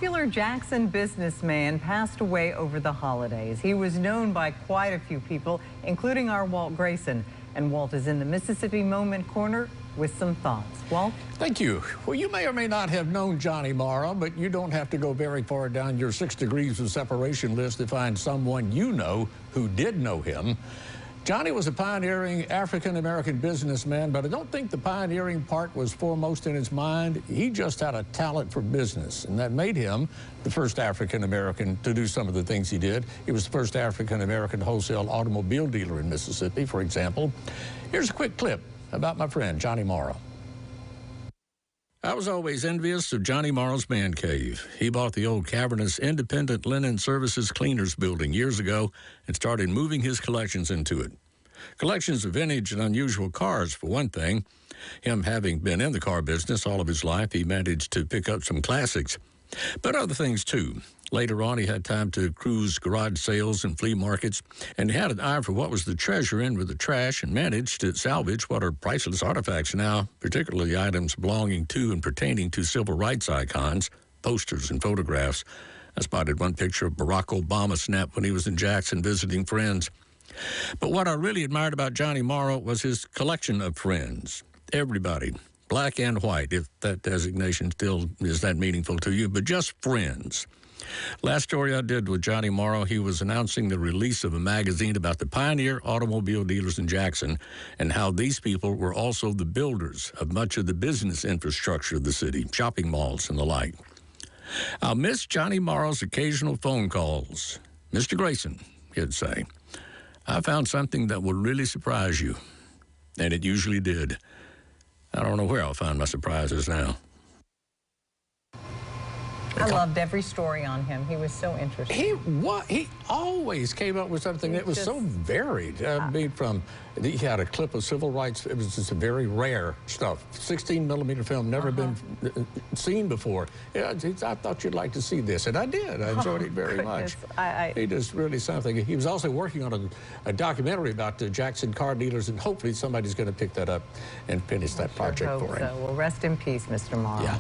popular Jackson businessman passed away over the holidays. He was known by quite a few people, including our Walt Grayson. And Walt is in the Mississippi Moment Corner with some thoughts. Walt? Thank you. Well, you may or may not have known Johnny Morrow, but you don't have to go very far down your 6 degrees of separation list to find someone you know who did know him. Johnny was a pioneering African-American businessman, but I don't think the pioneering part was foremost in his mind. He just had a talent for business, and that made him the first African-American to do some of the things he did. He was the first African-American wholesale automobile dealer in Mississippi, for example. Here's a quick clip about my friend, Johnny Morrow. I was always envious of Johnny Morrow's man cave. He bought the old cavernous Independent Linen Services Cleaners building years ago and started moving his collections into it. Collections of vintage and unusual cars, for one thing. Him having been in the car business all of his life, he managed to pick up some classics. But other things, too. Later on, he had time to cruise garage sales and flea markets, and he had an eye for what was the treasure in with the trash and managed to salvage what are priceless artifacts now, particularly items belonging to and pertaining to civil rights icons, posters and photographs. I spotted one picture of Barack Obama snapped when he was in Jackson visiting friends. But what I really admired about Johnny Morrow was his collection of friends. Everybody, black and white, if that designation still is that meaningful to you, but just friends. Last story I did with Johnny Morrow, he was announcing the release of a magazine about the pioneer automobile dealers in Jackson and how these people were also the builders of much of the business infrastructure of the city, shopping malls and the like. I'll miss Johnny Morrow's occasional phone calls. Mr. Grayson, he'd say, I found something that will really surprise you. And it usually did. I don't know where I'll find my surprises now. I loved every story on him. He was so interesting. He always came up with something that was so varied. He had a clip of civil rights. It was just very rare stuff. 16mm film, never been seen before. Yeah, I thought you'd like to see this, and I did. I enjoyed it very much. He does really something. He was also working on a documentary about the Jackson car dealers, and hopefully somebody's going to pick that up and finish that project for him. Well, rest in peace, Mr. Morrow. Yeah.